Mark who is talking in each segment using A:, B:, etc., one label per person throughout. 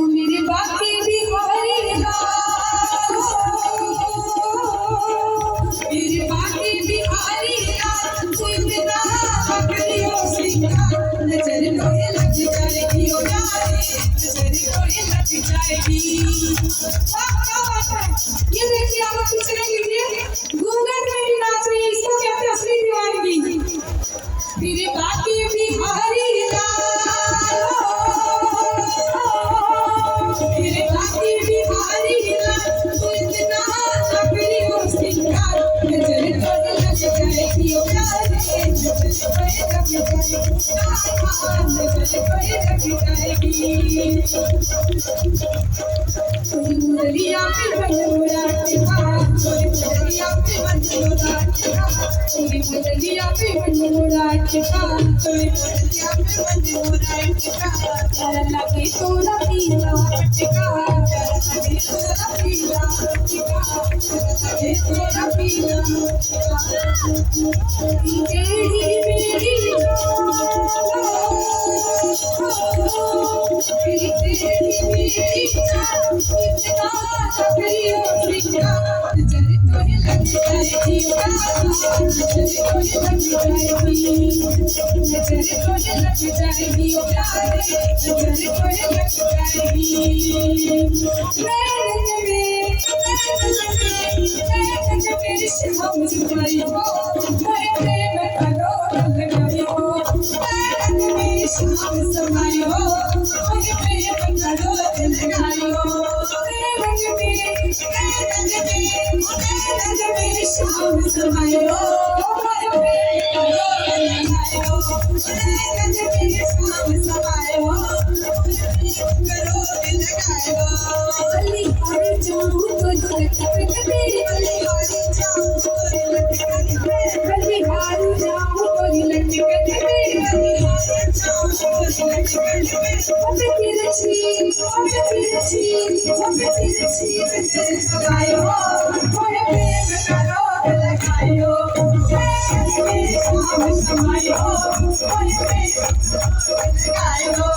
A: मेरे बाकी बिहारी मेरे बाकी बिहारी कोई बिना बकरियों सिंगा नजर कोई लग जाएगी ओ यारे नजर कोई लग जाएगी। ये देखिए आप पीछे लीजिए घूंघट में भी नाच रही है, इसको कहते हैं असली दीवानगी। मेरे बाकी बिहारी मेरे बाकी बिहारी तू इतना बकरियों सिंगार नजर कोई लग जाएगी ओ यारे नजर कोई लग जाएगी नजर कोई लग जाएगी। कोई मुरलिया पे बंदोरा टिका कोई मुरलिया पे बंदोरा टिका कोई मुरलिया पे बंदोरा टिका कोई मुरलिया पे बंदोरा टिका तेरा लगे तोरा पीला टिका तेरा लगे तोरा पीला टिका तेरा लगे तोरा पीला तेरी मेरी तेरी मेरी इतना बकरियों सिंगा नजर कोई लग जाएगी नजर कोई लग जाएगी नजर कोई लग जाएगी ओ यारे नजर कोई लग जाएगी। मेरे शाम जुबाई हो मेरे प्रेम का डोर लगाई हो मेरे शाम समाई हो मेरे प्रेम का डोर लगाई हो मेरे शाम समाई हो मेरे प्रेम का डोर लगाई हो मेरे शाम समाई हो मेरे प्रेम का डोर लगाई हो। अली हर जाऊं तो लटक तेरी अली हर जाऊं तो लटक अली हर जाऊं तो लटक तेरी अली हर जाऊं तो लटक लगाई हो मेरे प्रेम का डोर लगाई हो मेरे शाम समाई हो मेरे प्रेम का डोर लगाई हो।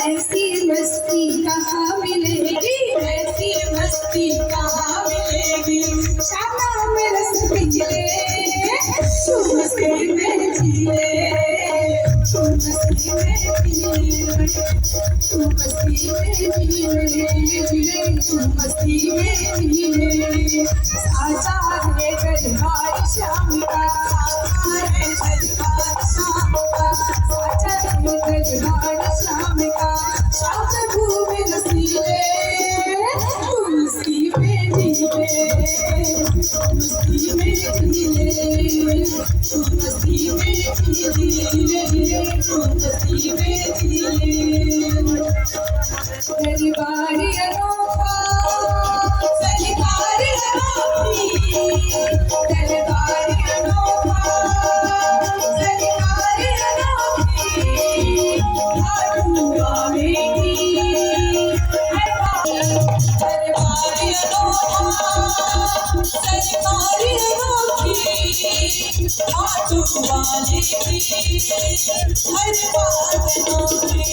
A: ऐसी मस्ती कहाँ मिलेगी ऐसी मस्ती कहाँ मिलेगी शाम में रस पिघले तू मस्ती में जिले तू मस्ती में जिले तू मस्ती में जिले तू मस्ती में जिले साजा है गरबाई शाम का साजा है गरबाई शाम का साजा है गरबाई शाम का शाम घूमे नसीले मस्ती में जिले मस्ती में जिले मस्ती में जिले मस्ती में जिले गरबाई अनोखा गरबाई अनोखी गरबाई अनोखा गरबाई अनोखी आलूआ मेरी गरबाई अनोखा गरबाई अनोखी आलूआ मेरी हर बात अनोखी।